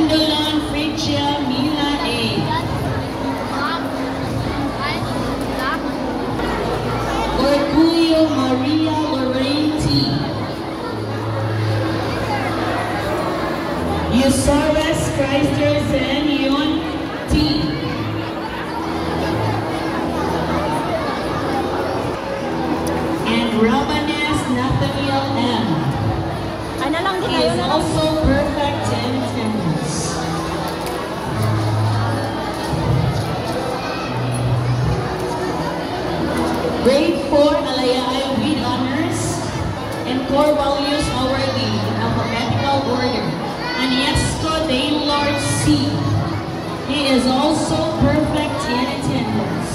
Gwendolyn Frigia Mila A. Orgullo Maria Lorraine T. Eusaurus Chrysler Zen Yun T. And Rabanes Nathaniel M. He is also perfect in attendance. Grade 4 Alayay with honors and core values awardee in alphabetical order. Agnieszko Daylord C. He is also perfect in attendance.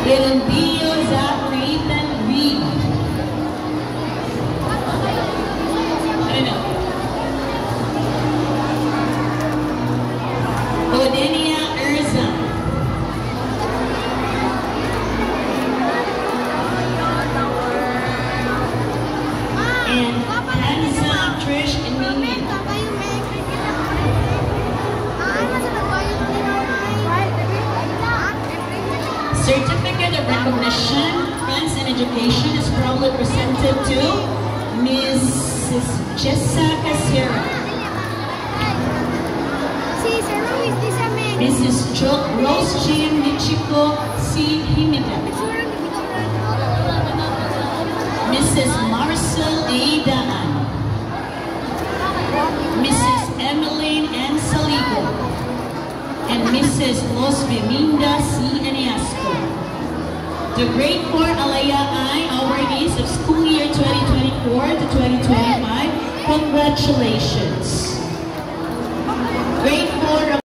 Ilandio Zachary Ethan Reed. Odenia Urza. And Hansa Trish Emilian. Certificate of Recognition, Friends in Education is proudly presented to Mrs. Jessica Sierra, Mrs. Rose Jean Michiko C. Himida, Mrs. Marcel A. Daan, Mrs. Emmeline N. Saligo, and Mrs. Los Viminda C. Aniasco. The grade 4 Alaya I awardees of school year 2024 to 2025, congratulations. Grade 4